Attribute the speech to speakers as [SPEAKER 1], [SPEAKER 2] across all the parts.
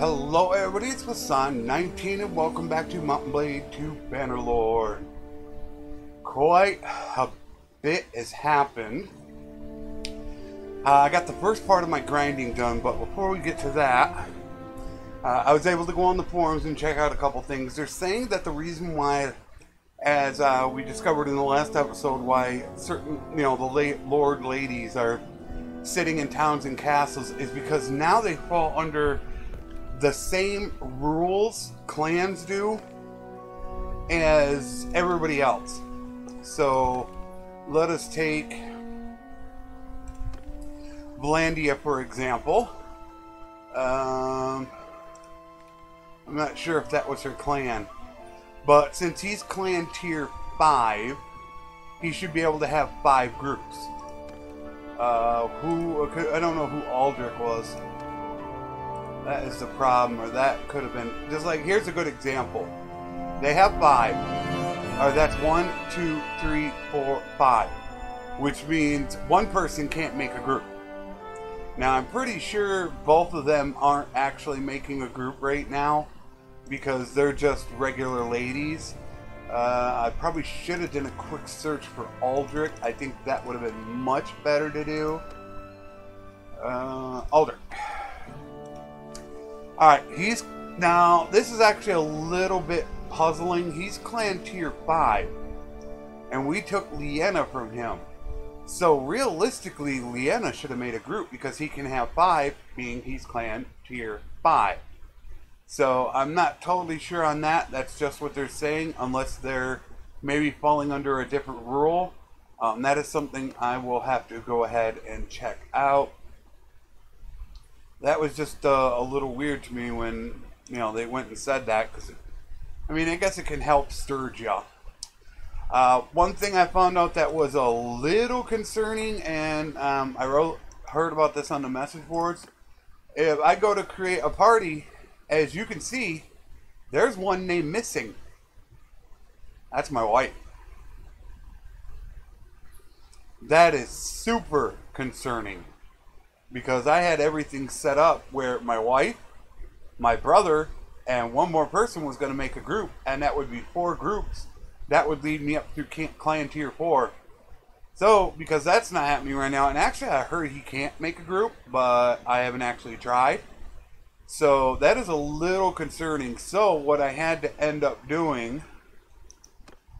[SPEAKER 1] Hello everybody, it's Flesson19 and welcome back to Mountain Blade 2 Bannerlord. Quite a bit has happened. I got the first part of my grinding done, but before we get to that, I was able to go on the forums and check out a couple things. They're saying that the reason why, as we discovered in the last episode, why certain, the Lord ladies are sitting in towns and castles is because now they fall under the same rules clans do as everybody else. So let us take Vlandia for example. I'm not sure if that was her clan, but since he's clan tier 5, he should be able to have 5 groups. I don't know who Aldrich was. That is the problem, or that could have been just like, here's a good example. They have 5, or that's 1, 2, 3, 4, 5, which means one person can't make a group. Now I'm pretty sure both of them aren't actually making a group right now because they're just regular ladies. I probably should have done a quick search for Aldrich. I think that would have been much better to do. Aldrich. Alright, now this is actually a little bit puzzling. He's clan tier 5, and we took Liena from him. So realistically, Liena should have made a group because he can have 5, being he's clan tier 5. So I'm not totally sure on that. That's just what they're saying, unless they're maybe falling under a different rule. That is something I will have to go ahead and check out. That was just a little weird to me when, they went and said that, because, I guess it can help sturge you. One thing I found out that was a little concerning, and I heard about this on the message boards. If I go to create a party, as you can see, there's one name missing. That's my wife. That is super concerning. Because I had everything set up where my wife, my brother, and one more person was going to make a group. And that would be 4 groups. That would lead me up through clan tier 4. So, because that's not happening right now. And actually, I heard he can't make a group, but I haven't actually tried. So, that is a little concerning. So, what I had to end up doing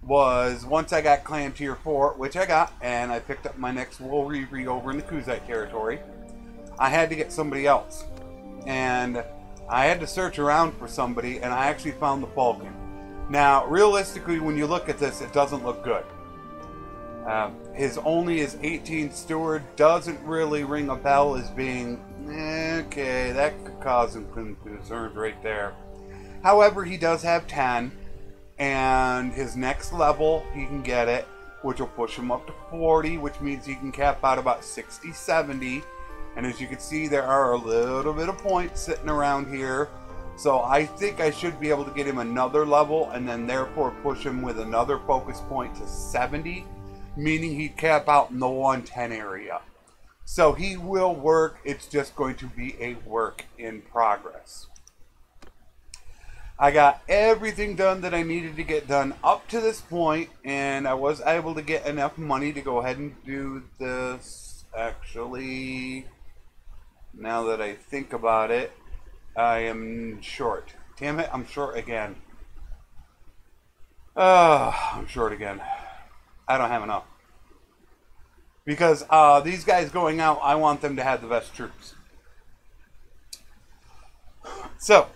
[SPEAKER 1] was, once I got clan tier 4, which I got, and I picked up my next Wool Reverie over in the Kuzite territory, I had to get somebody else. And I had to search around for somebody, and I actually found the Falcon. Now, realistically, when you look at this, it doesn't look good. His 18 steward doesn't really ring a bell as being, okay, that could cause some concerns right there. However, he does have 10, and his next level, he can get it, which will push him up to 40, which means he can cap out about 60, 70. And as you can see, there are a little bit of points sitting around here. So I think I should be able to get him another level and then therefore push him with another focus point to 70. Meaning he'd cap out in the 110 area. So he will work. It's just going to be a work in progress. I got everything done that I needed to get done up to this point. And I was able to get enough money to go ahead and do this. Actually, now that I think about it, I am short. Damn it, I'm short again. I'm short again. I don't have enough. Because these guys going out, I want them to have the best troops. So,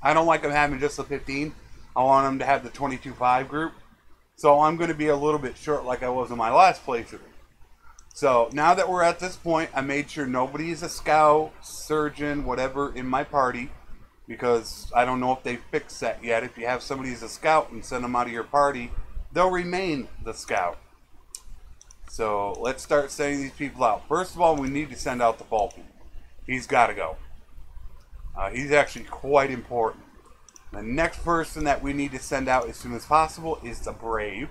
[SPEAKER 1] I don't like them having just the 15. I want them to have the 22-5 group. So I'm going to be a little bit short like I was in my last playthrough. So, now that we're at this point, I made sure nobody is a scout, surgeon, whatever in my party. Because I don't know if they fixed that yet. If you have somebody as a scout and send them out of your party, they'll remain the scout. So, let's start sending these people out. First of all, we need to send out the Falcon. He's got to go. He's actually quite important. The next person that we need to send out as soon as possible is the Brave.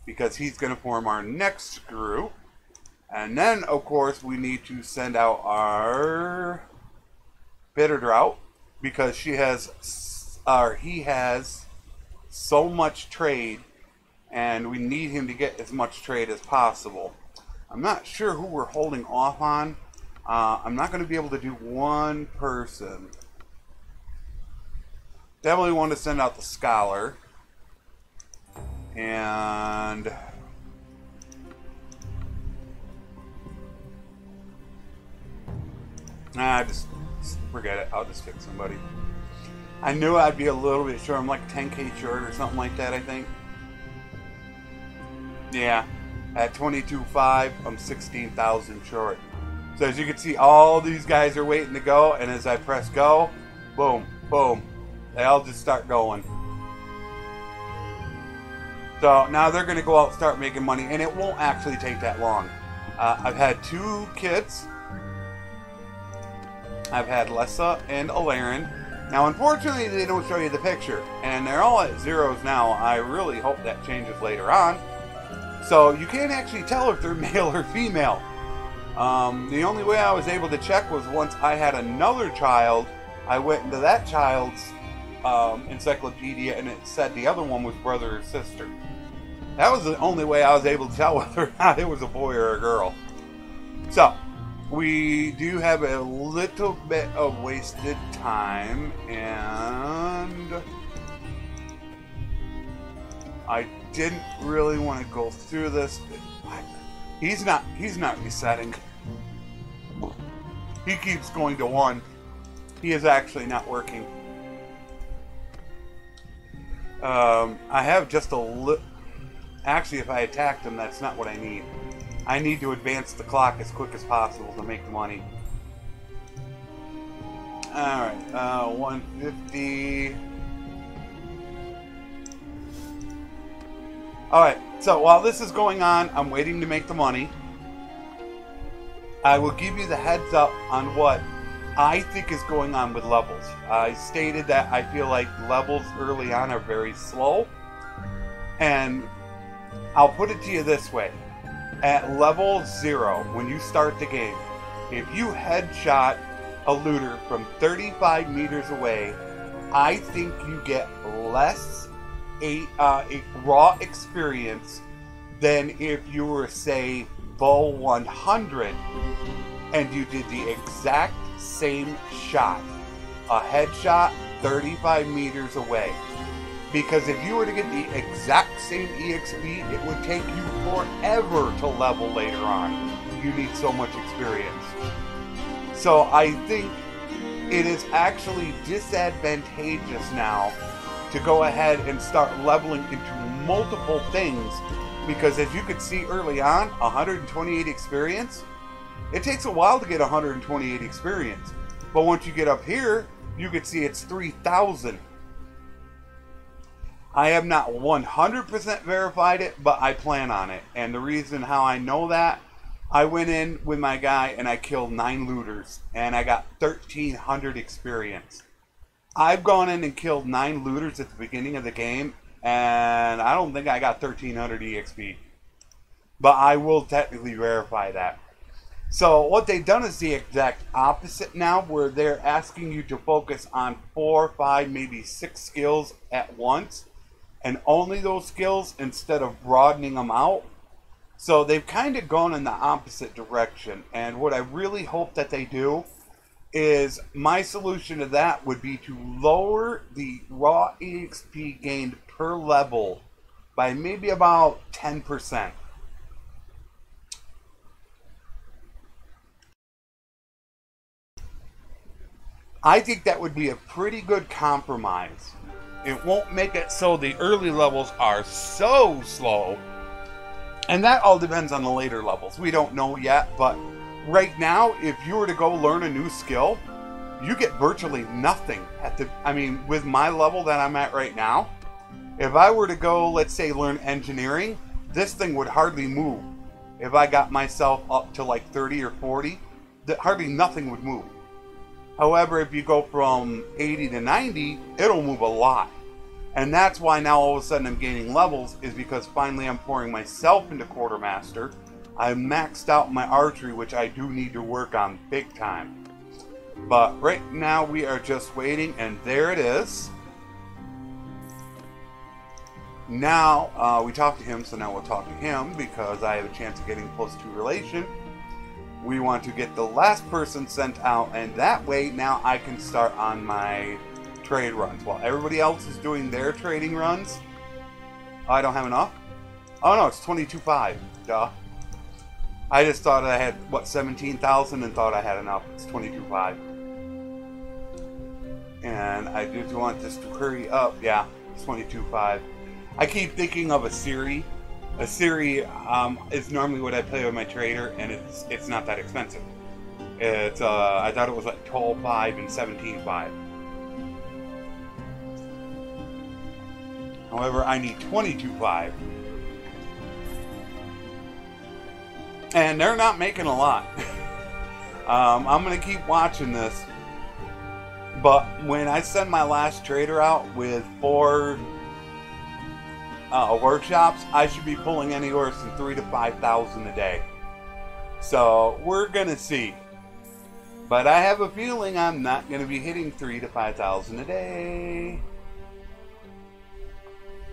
[SPEAKER 1] Because he's going to form our next group. And then, of course, we need to send out our bitter drought because he has so much trade, and we need him to get as much trade as possible. I'm not sure who we're holding off on. I'm not going to be able to do one person. Definitely want to send out the scholar. And just forget it. I'll just pick somebody. I knew I'd be a little bit short. I'm like 10k short or something like that, I think. Yeah. At 22.5, I'm 16,000 short. So as you can see, all these guys are waiting to go, and as I press go, boom, boom, they all just start going. So now they're going to go out and start making money, and it won't actually take that long. I've had 2 kids. I've had Lessa and Alarin. Now, unfortunately, they don't show you the picture, and they're all at zeros now. I really hope that changes later on. So you can't actually tell if they're male or female. The only way I was able to check was once I had another child, I went into that child's encyclopedia, and it said the other one was brother or sister. That was the only way I was able to tell whether or not it was a boy or a girl. So, we do have a little bit of wasted time, and I didn't really want to go through this. He's not resetting. He keeps going to 1. He is actually not working. I have just a little. Actually, if I attacked him, that's not what I need. I need to advance the clock as quick as possible to make the money. Alright, 150. Alright, so while this is going on, I'm waiting to make the money. I will give you the heads up on what I think is going on with levels. I stated that I feel like levels early on are very slow. And I'll put it to you this way. At level 0, when you start the game, if you headshot a looter from 35 meters away, I think you get less a raw experience than if you were, say, Bull 100 and you did the exact same shot. A headshot 35 meters away. Because if you were to get the exact same EXP, it would take you forever to level later on. You need so much experience. So I think it is actually disadvantageous now to go ahead and start leveling into multiple things, because as you could see early on, 128 experience, it takes a while to get 128 experience. But once you get up here, you could see it's 3,000. I have not 100% verified it, but I plan on it. And the reason how I know that, I went in with my guy and I killed 9 looters and I got 1,300 experience. I've gone in and killed 9 looters at the beginning of the game, and I don't think I got 1,300 EXP. But I will technically verify that. So what they've done is the exact opposite now, where they're asking you to focus on 4, 5, maybe 6 skills at once, and only those skills instead of broadening them out. So they've kind of gone in the opposite direction, and what I really hope that they do is, my solution to that would be to lower the raw EXP gained per level by maybe about 10%. I think that would be a pretty good compromise. It won't make it so the early levels are so slow. And that all depends on the later levels. We don't know yet, but right now, if you were to go learn a new skill, you get virtually nothing at the, with my level that I'm at right now. If I were to go, let's say, learn engineering, this thing would hardly move. If I got myself up to like 30 or 40, hardly nothing would move. However, if you go from 80 to 90, it'll move a lot. And that's why now all of a sudden I'm gaining levels, is because finally I'm pouring myself into Quartermaster. I maxed out my archery, which I do need to work on big time. But right now we are just waiting, and there it is. Now we talked to him, so now we'll talk to him because I have a chance of getting +2 relation. We want to get the last person sent out, and that way now I can start on my trade runs while everybody else is doing their trading runs. I don't have enough. Oh no, it's 22.5. Duh. I just thought I had, what, 17,000 and thought I had enough. It's 22.5. And I just want this to hurry up. Yeah, it's 22.5. I keep thinking of a Siri. A Siri is normally what I play with my trader, and it's not that expensive. It's I thought it was like 12.5 and 17.5. However, I need 22.5. And they're not making a lot. I'm going to keep watching this. But when I send my last trader out with 4 workshops, I should be pulling anywhere from 3,000 to 5,000 a day. So we're going to see. But I have a feeling I'm not going to be hitting 3,000 to 5,000 a day.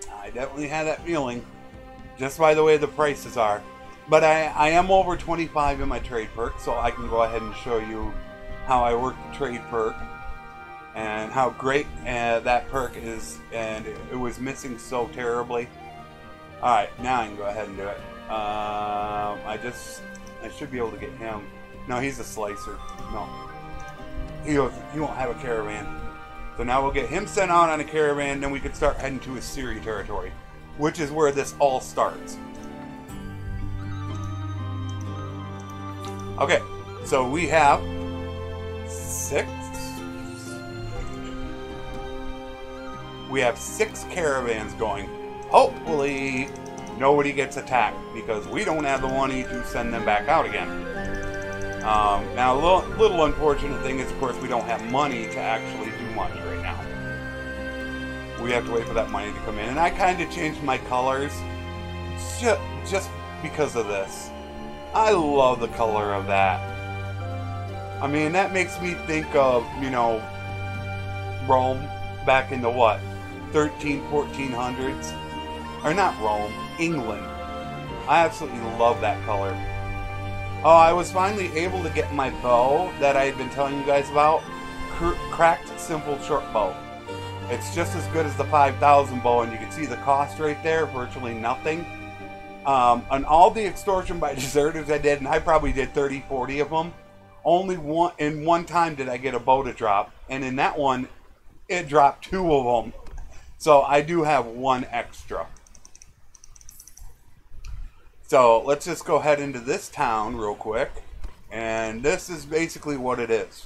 [SPEAKER 1] I definitely had that feeling, just by the way the prices are. But I am over 25 in my trade perk, so I can go ahead and show you how I work the trade perk and how great that perk is, and it was missing so terribly. Alright, now I can go ahead and do it. I should be able to get him. No, he's a slicer. No. He won't have a caravan. So now we'll get him sent out on a caravan, then we can start heading to his Siri territory, which is where this all starts. Okay, so we have 6. We have 6 caravans going. Hopefully, nobody gets attacked because we don't have the money to send them back out again. Now, a little unfortunate thing is, of course, we don't have money to actually do much right now. We have to wait for that money to come in. And I kind of changed my colors just because of this. I love the color of that. I mean, that makes me think of, you know, Rome back in the, what, 1400s? Or not Rome, England. I absolutely love that color. Oh, I was finally able to get my bow that I had been telling you guys about. Cracked simple short bow. It's just as good as the 5,000 bow, and you can see the cost right there, virtually nothing. On all the extortion by deserters I did, and I probably did 30, 40 of them, only one time did I get a bow to drop, and in that one, it dropped 2 of them. So I do have 1 extra. So let's just go ahead into this town real quick, and this is basically what it is.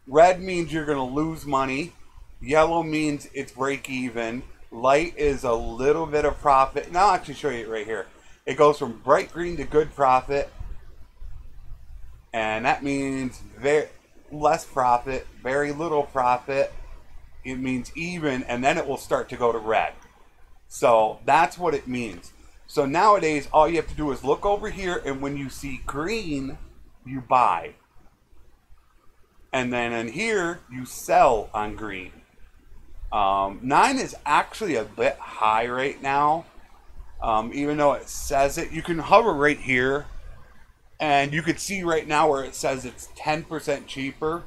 [SPEAKER 1] Red means you're going to lose money. Yellow means it's break even. Light is a little bit of profit. And I'll actually show you it right here. It goes from bright green to good profit. And that means very less profit, very little profit. It means even, and then it will start to go to red. So that's what it means. So nowadays, all you have to do is look over here, and when you see green, you buy. And then in here, you sell on green. 9 is actually a bit high right now. Even though it says it, you can hover right here, and you can see right now where it says it's 10% cheaper.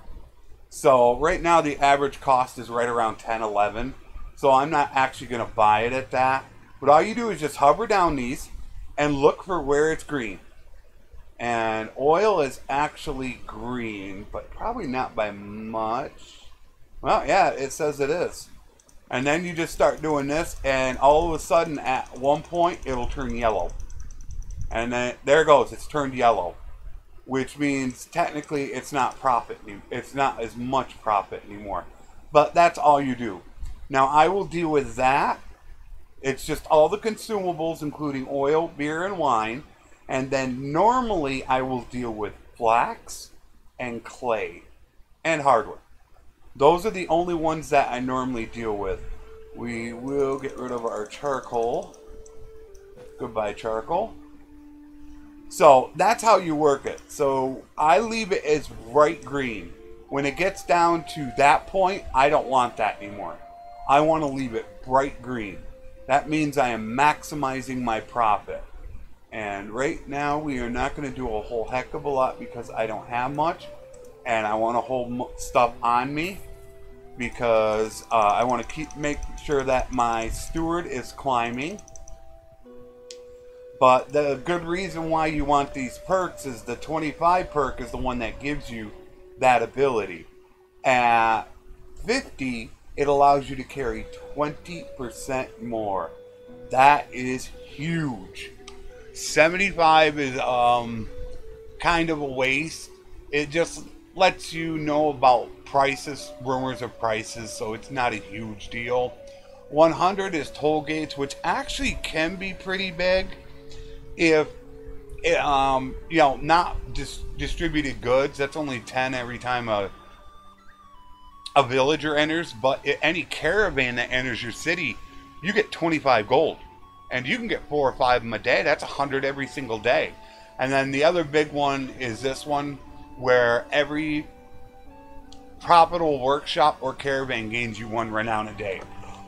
[SPEAKER 1] So right now the average cost is right around 10, 11. So I'm not actually going to buy it at that. But all you do is just hover down these and look for where it's green. And oil is actually green, but probably not by much. Well, yeah, it says it is. And then you just start doing this, and all of a sudden at one point it'll turn yellow. And then there it goes, it's turned yellow. Which means technically it's not profit. It's not as much profit anymore. But that's all you do. Now I will deal with that. It's just all the consumables, including oil, beer, and wine. And then normally I will deal with flax and clay and hardwood. Those are the only ones that I normally deal with. We will get rid of our charcoal. Goodbye, charcoal. So that's how you work it. So I leave it as bright green. When it gets down to that point, I don't want that anymore. I want to leave it bright green. That means I am maximizing my profit. And right now we are not going to do a whole heck of a lot because I don't have much. And I want to hold stuff on me because I want to make sure that my steward is climbing. But the good reason why you want these perks is the 25 perk is the one that gives you that ability. At 50, it allows you to carry 20% more. That is huge. 75 is kind of a waste. It just lets you know about prices, rumors of prices, so it's not a huge deal. 100 is toll gates, which actually can be pretty big if you know, not distributed goods. That's only 10 every time a villager enters, but any caravan that enters your city, you get 25 gold, and you can get 4 or 5 of them a day. That's 100 every single day. And then the other big one is this one, where every profitable workshop or caravan gains you 1 renown a day.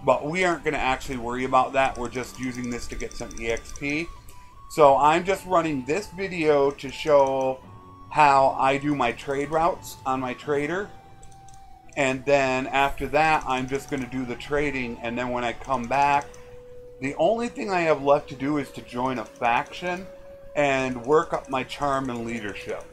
[SPEAKER 1] But we aren't going to actually worry about that. We're just using this to get some EXP. So I'm just running this video to show how I do my trade routes on my trader. And then after that, I'm just going to do the trading. And then when I come back, the only thing I have left to do is to join a faction and work up my charm and leadership.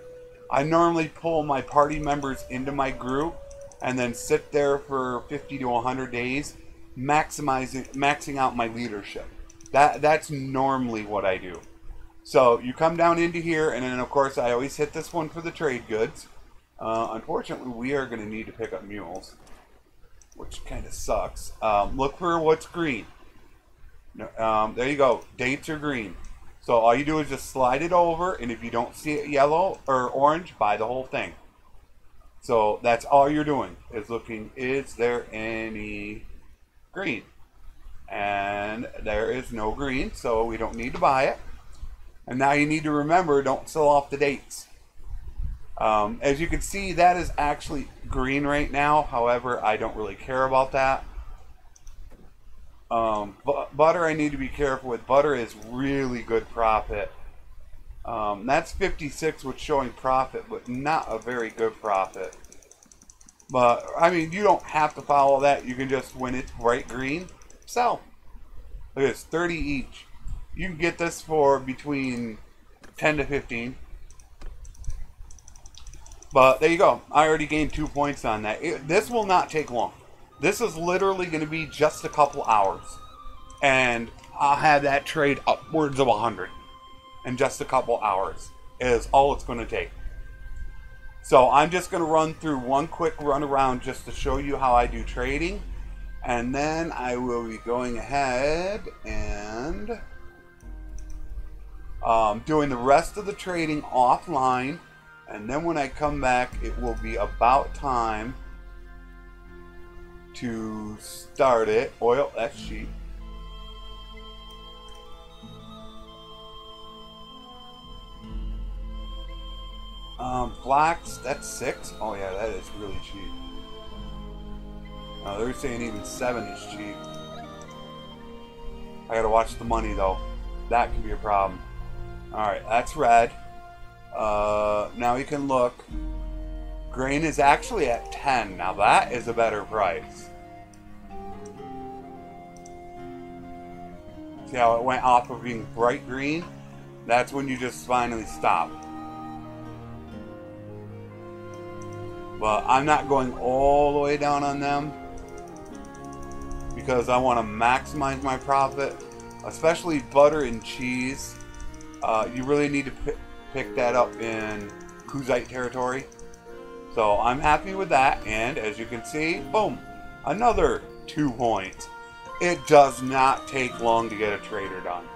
[SPEAKER 1] I normally pull my party members into my group and then sit there for 50 to 100 days, maxing out my leadership. That's normally what I do. So you come down into here, and then of course I always hit this one for the trade goods. Unfortunately, we are going to need to pick up mules, which kind of sucks. Look for what's green. There you go. Dates are green. So all you do is just slide it over, and if you don't see it yellow or orange, buy the whole thing. So that's all you're doing, is looking, is there any green? And there is no green, so we don't need to buy it. And now you need to remember, don't sell off the dates. As you can see, that is actually green right now. However, I don't really care about that. Butter, I need to be careful with. Butter is really good profit. That's 56 with showing profit, but not a very good profit. But, I mean, you don't have to follow that. You can just, when it's bright green, sell. Look at this, 30 each. You can get this for between 10 to 15. But there you go. I already gained 2 points on that. This will not take long. This is literally going to be just a couple hours. And I'll have that trade upwards of 100 in just a couple hours. Is all it's going to take. So I'm just going to run through one quick run around just to show you how I do trading. And then I will be going ahead and doing the rest of the trading offline. And then when I come back, it will be about time to start it. Oil, that's cheap. Flax, that's 6. Oh yeah, that is really cheap. They're saying even 7 is cheap. I gotta watch the money though. That can be a problem. Alright, that's red. Now you can look. Grain is actually at 10. Now that is a better price. See how it went off of being bright green? That's when you just finally stop. But I'm not going all the way down on them because I want to maximize my profit, especially butter and cheese. You really need to pick that up in Kuzite territory. So I'm happy with that, and as you can see, boom, another 2 points. It does not take long to get a trader done.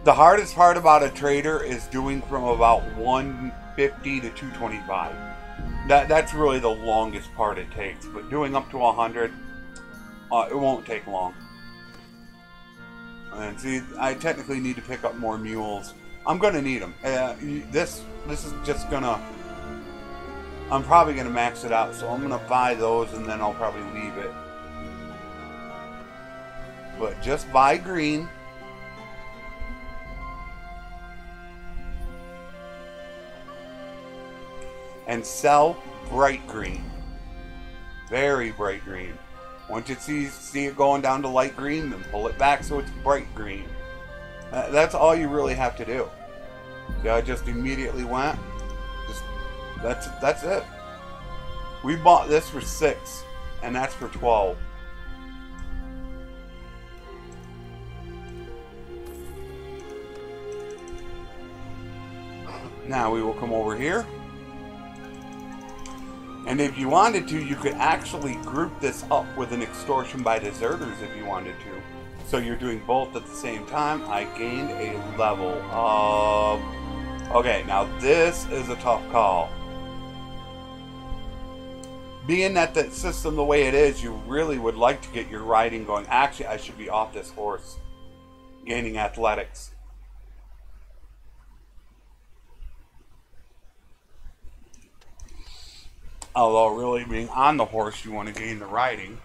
[SPEAKER 1] The hardest part about a trader is doing from about 150 to 225. That's really the longest part it takes, but doing up to 100, it won't take long. And see, I technically need to pick up more mules. I'm gonna need them. This is just gonna I'm probably going to max it out, so I'm going to buy those and then I'll probably leave it. But just buy green. And sell bright green. Very bright green. Once you see it going down to light green, then pull it back so it's bright green. That's all you really have to do. See, I just immediately went. That's it. We bought this for 6, and that's for 12. Now we will come over here. And if you wanted to, you could actually group this up with an extortion by deserters if you wanted to. So you're doing both at the same time. I gained a level of... Okay, now this is a tough call. Being that the system the way it is, you really would like to get your riding going. Actually, I should be off this horse. Gaining athletics. Although really being on the horse, you want to gain the riding.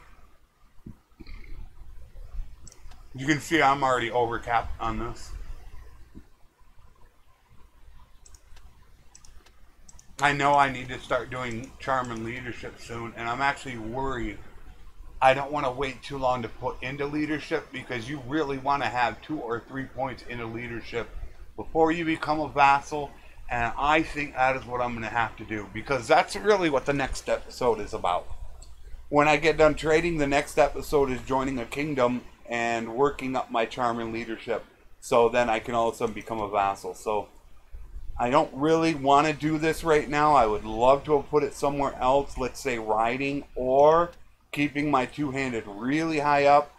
[SPEAKER 1] You can see I'm already overcapped on this. I know I need to start doing charm and leadership soon, and I'm actually worried. I don't want to wait too long to put into leadership, because you really want to have 2 or 3 points into leadership before you become a vassal. And I think that is what I'm going to have to do, because that's really what the next episode is about. When I get done trading, the next episode is joining a kingdom and working up my charm and leadership, so then I can all of a sudden become a vassal. So I don't really want to do this right now. I would love to have put it somewhere else, let's say riding or keeping my two-handed really high up,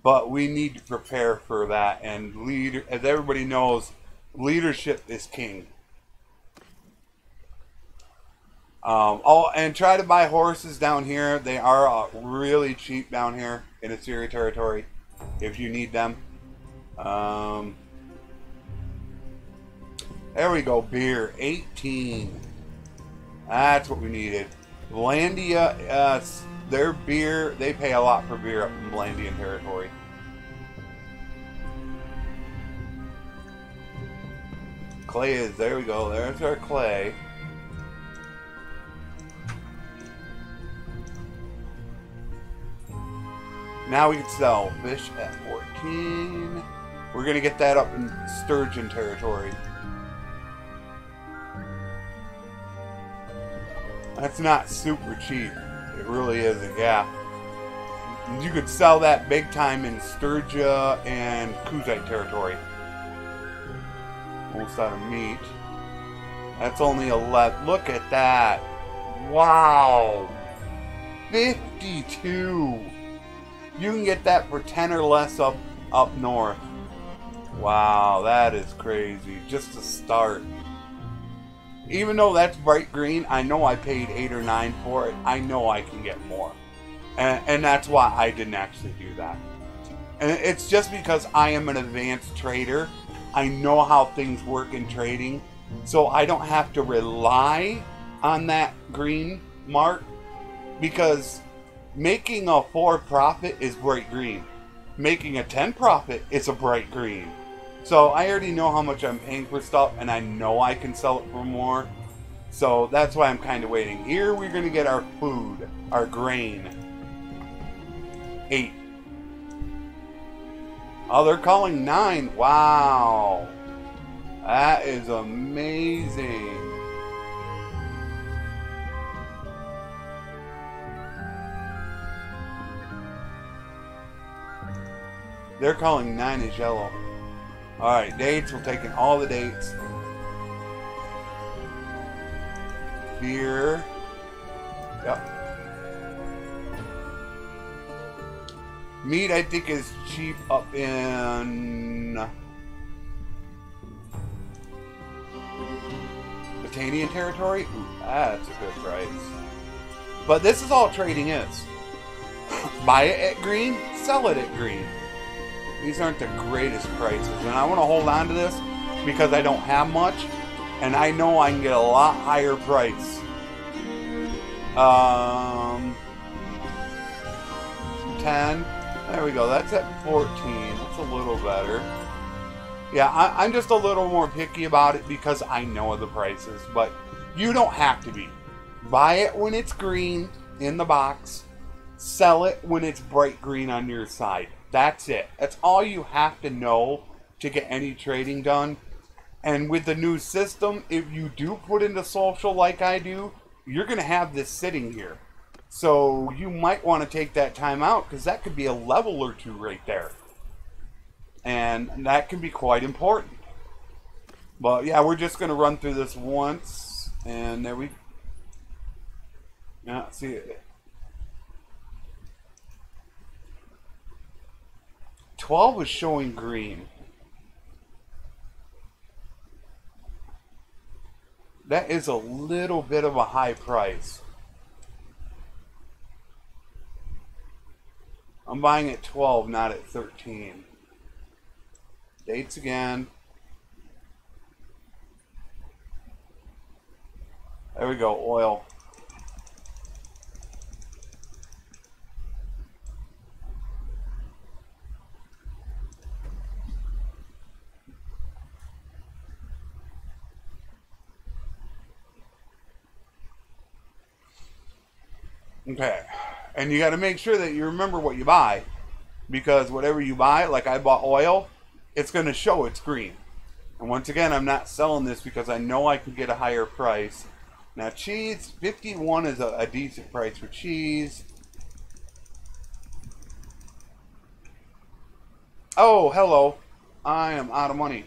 [SPEAKER 1] but we need to prepare for that. And as everybody knows, leadership is king. And try to buy horses down here. They are really cheap down here in Assyria territory if you need them. There we go. Beer 18. That's what we needed. Landia, their beer, they pay a lot for beer up in Landian territory. Clay is, there we go. There's our clay. Now we can sell fish at 14. We're going to get that up in sturgeon territory. That's not super cheap. It really isn't, yeah. You could sell that big time in Sturgia and Kuzite territory. Almost out of meat. That's only 11. Look at that. Wow. 52. You can get that for 10 or less up north. Wow, that is crazy. Just to start. Even though that's bright green, I know I paid 8 or 9 for it. I know I can get more. And that's why I didn't actually do that. And it's just because I am an advanced trader. I know how things work in trading. So I don't have to rely on that green mark. Because making a 4 profit is bright green. Making a 10 profit is a bright green. So I already know how much I'm paying for stuff, and I know I can sell it for more. So that's why I'm kind of waiting. Here we're going to get our food, our grain. 8. Oh, they're calling 9. Wow. That is amazing. They're calling 9 is yellow. Alright, dates. We're taking all the dates. Beer. Yep. Meat, I think, is cheap up in Batanian territory. Ooh, that's a good price. But this is all trading is. Buy it at green, sell it at green. These aren't the greatest prices, and I want to hold on to this because I don't have much, and I know I can get a lot higher price Um, 10. There we go. That's at 14. That's a little better. Yeah, I'm just a little more picky about it because I know the prices, but you don't have to be. Buy it when it's green in the box. Sell it when it's bright green on your side. That's it. That's all you have to know to get any trading done. And with the new system, if you do put into social like I do, you're going to have this sitting here. So you might want to take that time out because that could be a level or two right there. And that can be quite important. But yeah, we're just going to run through this once. And there we... Yeah, see it. 12 is showing green. That is a little bit of a high price. I'm buying at 12, not at 13. Dates again. There we go, oil. Okay, and you got to make sure that you remember what you buy, because whatever you buy, like I bought oil, it's going to show it's green. And once again, I'm not selling this because I know I can get a higher price. Now cheese, 51 is a decent price for cheese. Oh, hello. I am out of money.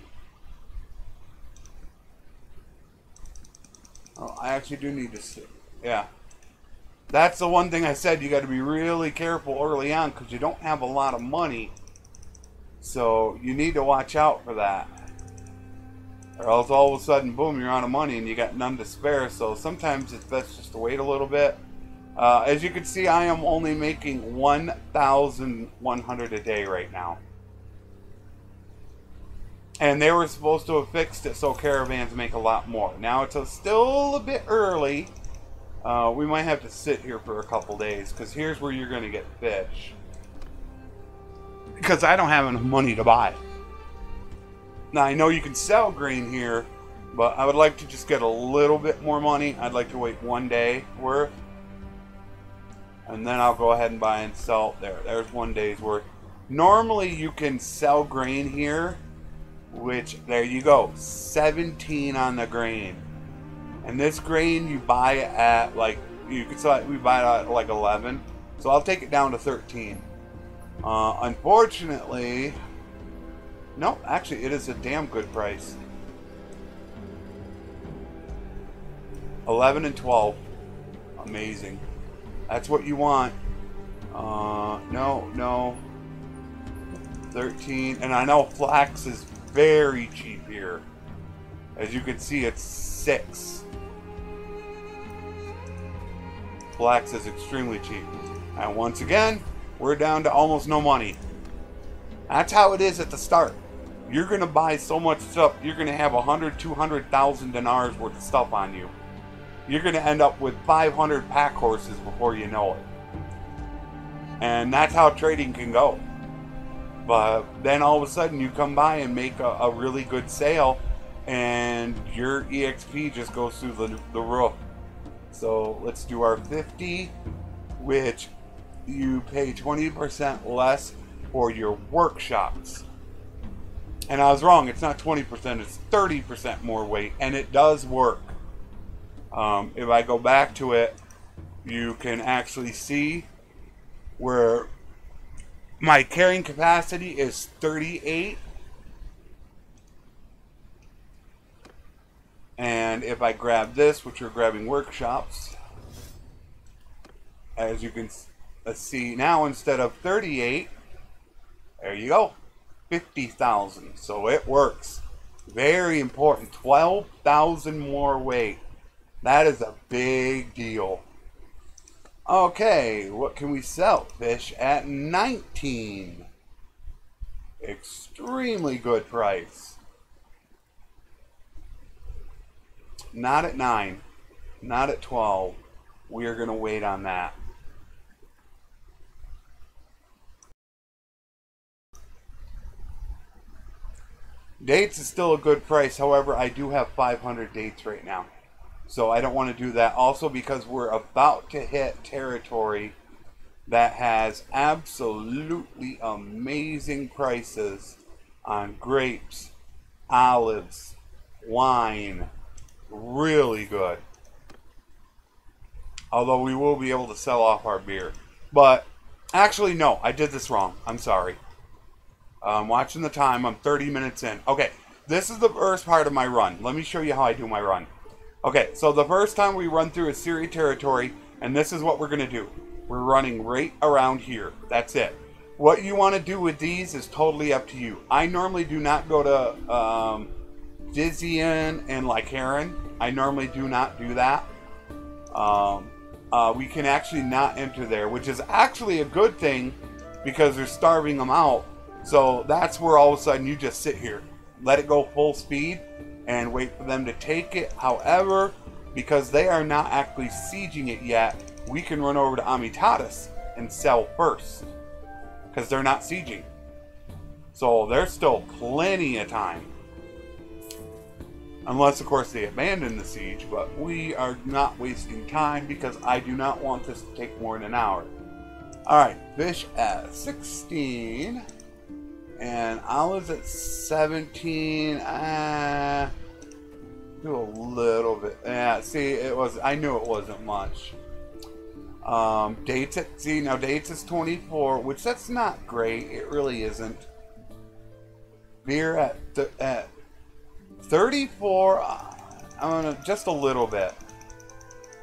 [SPEAKER 1] Oh, I actually do need to, yeah. That's the one thing I said, you got to be really careful early on because you don't have a lot of money. So you need to watch out for that. Or else all of a sudden, boom, you're out of money and you got none to spare. So sometimes it's best just to wait a little bit. As you can see, I am only making 1,100 a day right now. And they were supposed to have fixed it so caravans make a lot more. Now it's still a bit early. We might have to sit here for a couple days because here's where you're going to get fish. Because I don't have enough money to buy. Now I know you can sell grain here, but I would like to just get a little bit more money. I'd like to wait 1 day worth. And then I'll go ahead and buy and sell. There's 1 day's worth. Normally you can sell grain here, which, there you go, 17 on the grain. And this grain you buy at, like, you could sell it, we buy it at like 11. So I'll take it down to 13. Unfortunately, no, actually it is a damn good price. 11 and 12. Amazing. That's what you want. No. 13. And I know flax is very cheap here. As you can see, it's 6. Flax is extremely cheap. And once again, we're down to almost no money. That's how it is at the start. You're going to buy so much stuff, you're going to have 100, 200,000 dinars worth of stuff on you. You're going to end up with 500 pack horses before you know it. And that's how trading can go. But then all of a sudden you come by and make a really good sale and your EXP just goes through the roof. So let's do our 50, which you pay 20% less for your workshops. And I was wrong, it's not 20%, it's 30% more weight, and it does work. If I go back to it, you can actually see where my carrying capacity is 38. And if I grab this, which we're grabbing workshops, as you can see now, instead of 38, there you go, 50,000. So it works. Very important. 12,000 more weight. That is a big deal. Okay, what can we sell? Fish at 19. Extremely good price. Not at 9. Not at 12. we are going to wait on that. Dates is still a good price. However, I do have 500 dates right now. So I don't want to do that. Also because we're about to hit territory that has absolutely amazing prices on grapes, olives, wine. Really good. Although we will be able to sell off our beer. But actually, no, I did this wrong. I'm sorry. I'm watching the time. I'm 30 minutes in. Okay, this is the first part of my run. Let me show you how I do my run. Okay, so the first time we run through a Syria territory, and this is what we're going to do. We're running right around here. That's it. What you want to do with these is totally up to you. I normally do not go to Dizian and Lycaron. I normally do not do that. We can actually not enter there, which is actually a good thing because they're starving them out. So that's where all of a sudden you just sit here, let it go full speed, and wait for them to take it. However, because they are not actually sieging it yet, we can run over to Amitatis and sell first, because they're not sieging. So there's still plenty of time. Unless, of course, they abandon the siege, but we are not wasting time because I do not want this to take more than an hour. Alright, fish at 16. And olives at 17. Do a little bit. Yeah, see, it was. I knew it wasn't much. Dates at now dates is 24, which that's not great. It really isn't. Beer at 34. I'm gonna just a little bit.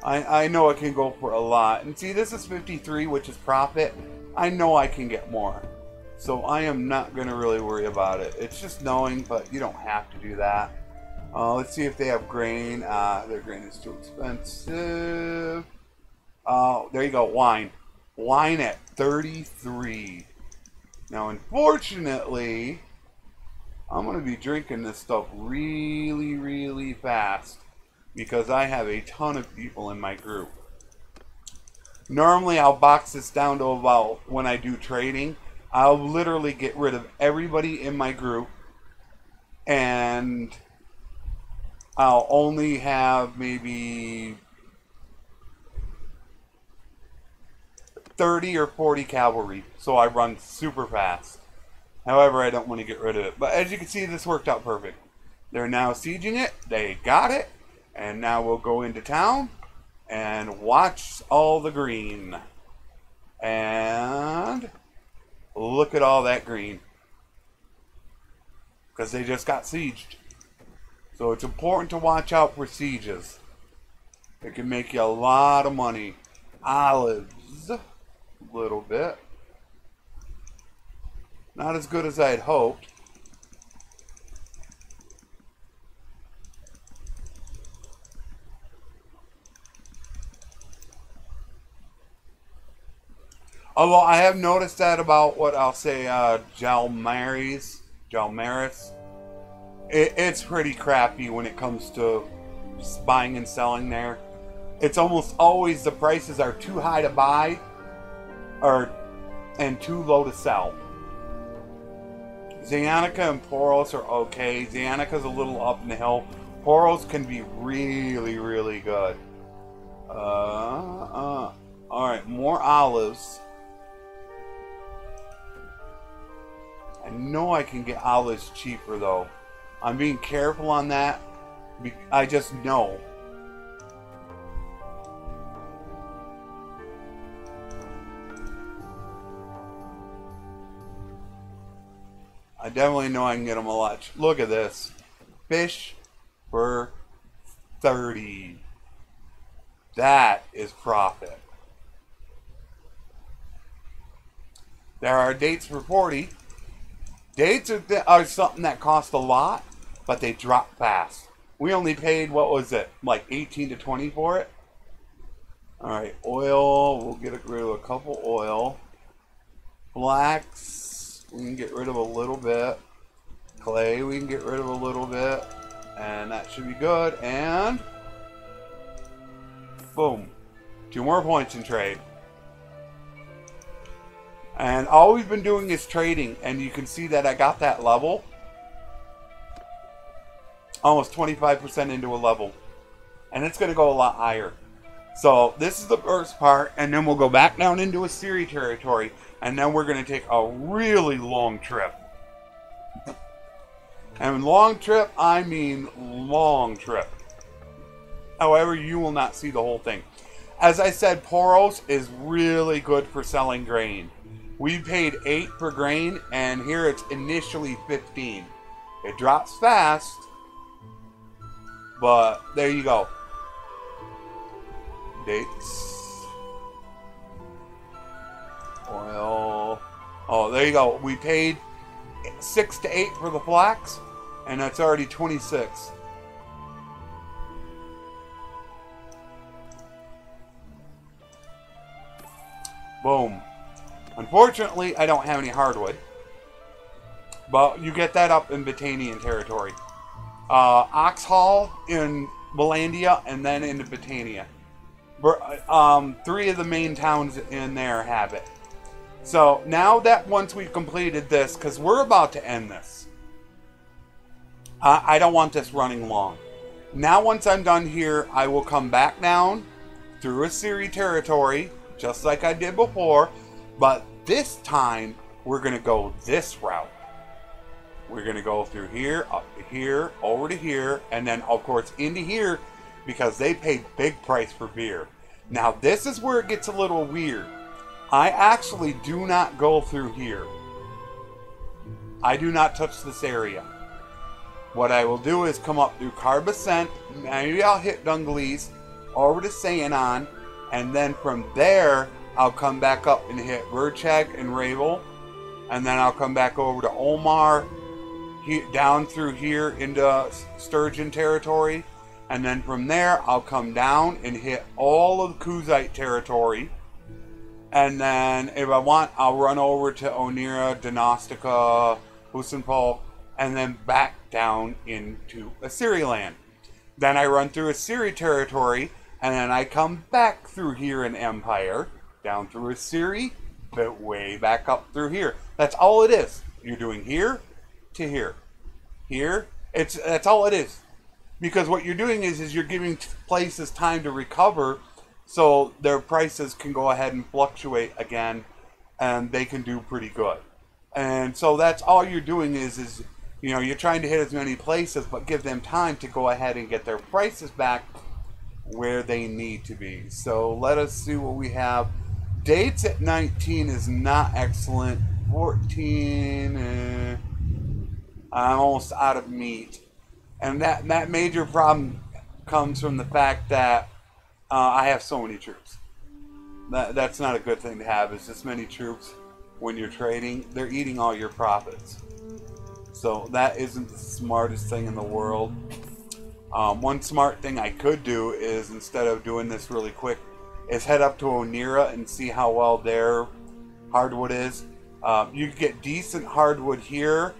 [SPEAKER 1] I know it can go for a lot. And see, this is 53, which is profit. I know I can get more. So I am not going to really worry about it. It's just knowing, but you don't have to do that. Let's see if they have grain. Their grain is too expensive. There you go, wine. Wine at 33. Now, unfortunately, I'm going to be drinking this stuff really, really fast because I have a ton of people in my group. Normally, I'll box this down to about, when I do trading, I'll literally get rid of everybody in my group, and I'll only have maybe 30 or 40 cavalry, so I run super fast. However, I don't want to get rid of it. But as you can see, this worked out perfect. They're now sieging it. They got it. And now we'll go into town and watch all the green. And look at all that green. Because they just got sieged. So it's important to watch out for sieges. It can make you a lot of money. Olives, a little bit. Not as good as I had hoped. Although I have noticed that about what I'll say, Jalmaris. It's pretty crappy when it comes to buying and selling there. It's almost always the prices are too high to buy and too low to sell. Zayanica and Poros are okay. Zayanica's a little up in the hill. Poros can be really, really good. Alright, more olives. I know I can get olives cheaper though. I'm being careful on that. I just know. I definitely know I can get them a lot. Look at this. Fish for 30. That is profit. There are dates for 40. Dates are something that cost a lot, but they drop fast. We only paid, what was it, like 18 to 20 for it? Alright, oil. We'll get rid of a couple oil. Flax, we can get rid of a little bit. Clay, we can get rid of a little bit. And that should be good. And boom. 2 more points in trade. And all we've been doing is trading, and you can see that I got that level. Almost 25% into a level. And it's going to go a lot higher. So this is the first part, and then we'll go back down into Assyria territory, and then we're going to take a really long trip. And long trip, I mean long trip. However, you will not see the whole thing. As I said, Poros is really good for selling grain. We paid 8 per grain, and here it's initially 15. It drops fast, but there you go. Dates. Oil. Oh, there you go. We paid 6 to 8 for the flax, and that's already 26. Boom. Unfortunately, I don't have any hardwood, but you get that up in Batanian territory. Oxhall in Valandia, and then into Batania. 3 of the main towns in there have it. So now that once we've completed this, because we're about to end this, I don't want this running long. Now once I'm done here, I will come back down through Assyria territory, just like I did before, but this time we're going to go this route. We're going to go through here, up to here, over to here, and then of course into here, because they paid big price for beer. Now this is where it gets a little weird. I actually do not go through here. I do not touch this area. What I will do is come up through Carbascent, maybe I'll hit Dungalis, over to Sayanon, and then from there I'll come back up and hit Verchag and Ravel, and then I'll come back over to Omar, down through here into Sturgeon territory, and then from there I'll come down and hit all of Kuzite territory, and then if I want I'll run over to Onira, Donostica, Husenpol, and then back down into Assyria land. Then I run through Assyria territory, and then I come back through here in Empire, down through Assyria, but way back up through here. That's all it is. You're doing here to here. Here, that's all it is. Because what you're doing is you're giving places time to recover, so their prices can go ahead and fluctuate again, and they can do pretty good. And so that's all you're doing is you know, you're trying to hit as many places, but give them time to go ahead and get their prices back where they need to be. So let us see what we have. Dates at 19 is not excellent. 14, I'm almost out of meat. And that major problem comes from the fact that I have so many troops. That's not a good thing to have, is this many troops when you're trading. They're eating all your profits. So that isn't the smartest thing in the world. One smart thing I could do is, instead of doing this really quick, is head up to Onira and see how well their hardwood is. You can get decent hardwood here.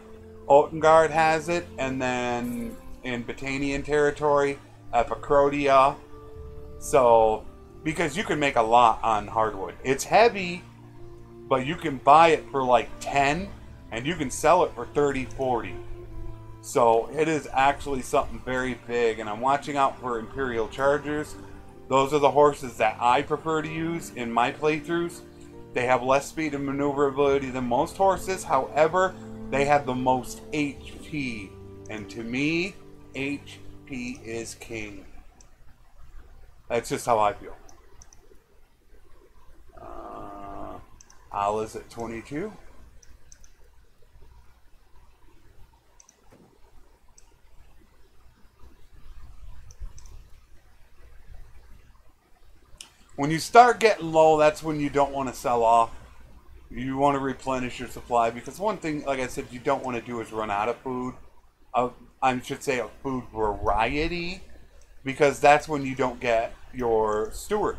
[SPEAKER 1] Otengard has it, and then in Batanian territory, Epicrodia. So, because you can make a lot on hardwood. It's heavy, but you can buy it for like 10, and you can sell it for 30, 40. So it is actually something very big, and I'm watching out for Imperial Chargers. Those are the horses that I prefer to use in my playthroughs. They have less speed and maneuverability than most horses. However, they have the most HP. And to me, HP is king. That's just how I feel. Al is at 22. When you start getting low, that's when you don't want to sell off. You want to replenish your supply, because one thing, like I said, you don't want to do is run out of food. I should say of food variety, because that's when you don't get your steward.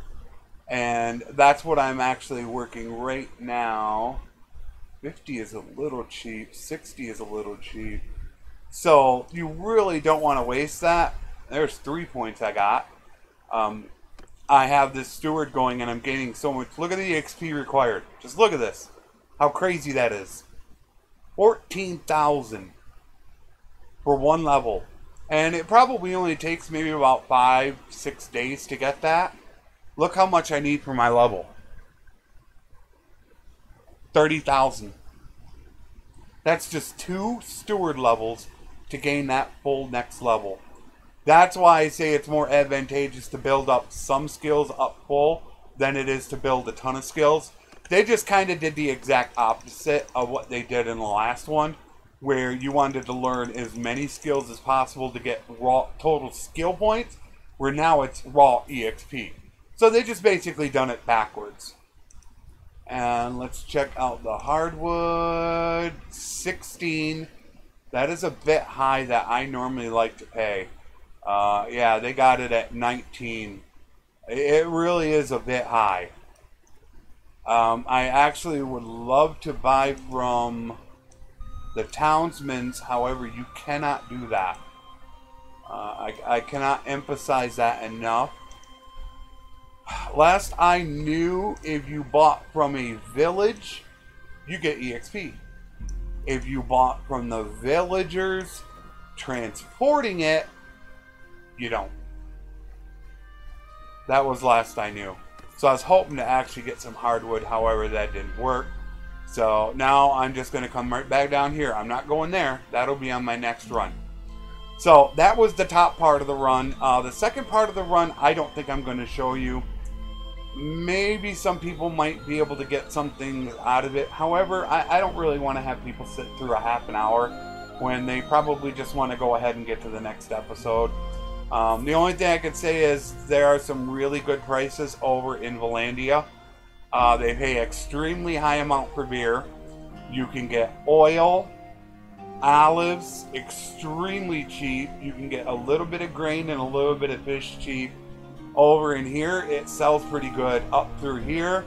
[SPEAKER 1] And that's what I'm actually working right now. 50 is a little cheap. 60 is a little cheap. So you really don't want to waste that. There's 3 points I got. I have this steward going and I'm gaining so much. Look at the XP required. Just look at this. How crazy that is. 14,000 for one level. And it probably only takes maybe about 5-6 days to get that. Look how much I need for my level. 30,000. That's just 2 steward levels to gain that full next level. That's why I say it's more advantageous to build up some skills up full than it is to build a ton of skills. They just kind of did the exact opposite of what they did in the last one, where you wanted to learn as many skills as possible to get raw total skill points, where now it's raw EXP. So they just basically done it backwards. And let's check out the hardwood. 16. That is a bit high that I normally like to pay. Yeah, they got it at 19. It really is a bit high. I actually would love to buy from the townsmen's. However, you cannot do that. I cannot emphasize that enough. Last I knew, if you bought from a village, you get EXP. If you bought from the villagers transporting it, you don't. That was last I knew. So I was hoping to actually get some hardwood, however that didn't work. So now I'm just going to come right back down here. I'm not going there. That'll be on my next run. So that was the top part of the run. The second part of the run, I don't think I'm going to show you. Maybe some people might be able to get something out of it. However, I don't really want to have people sit through a half an hour when they probably just want to go ahead and get to the next episode. The only thing I can say is there are some really good prices over in Valandia. They pay extremely high amount for beer. You can get oil, olives, extremely cheap. You can get a little bit of grain and a little bit of fish cheap. Over in here, it sells pretty good. Up through here,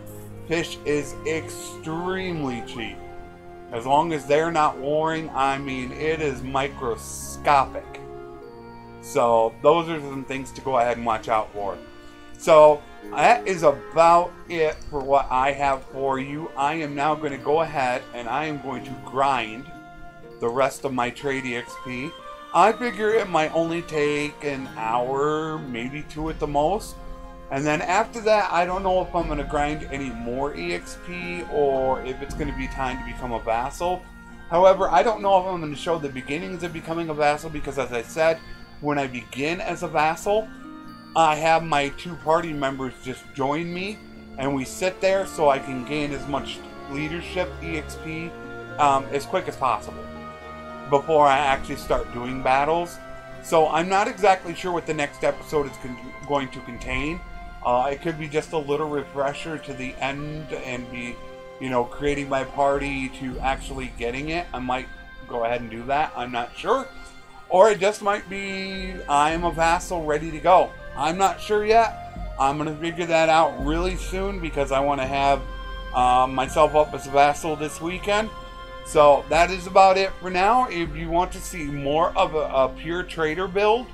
[SPEAKER 1] fish is extremely cheap. As long as they're not warring, I mean, it is microscopic. So those are some things to go ahead and watch out for. So that is about it for what I have for you. I am now going to go ahead and I am going to grind the rest of my trade EXP. I figure it might only take an hour, maybe 2 at the most. And then after that, I don't know if I'm going to grind any more EXP or if it's going to be time to become a vassal. However, I don't know if I'm going to show the beginnings of becoming a vassal because, as I said, when I begin as a vassal, I have my 2 party members just join me and we sit there so I can gain as much leadership EXP as quick as possible before I actually start doing battles. So I'm not exactly sure what the next episode is going to contain. It could be just a little refresher to the end and be, you know, creating my party to actually getting it. I might go ahead and do that. I'm not sure. Or it just might be I'm a vassal ready to go. I'm not sure yet. I'm going to figure that out really soon because I want to have myself up as a vassal this weekend. So that is about it for now. If you want to see more of a pure trader build,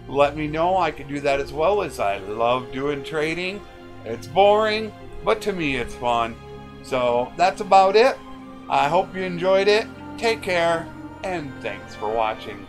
[SPEAKER 1] let me know. I can do that as well, as I love doing trading. It's boring, but to me it's fun. So that's about it. I hope you enjoyed it. Take care, and thanks for watching.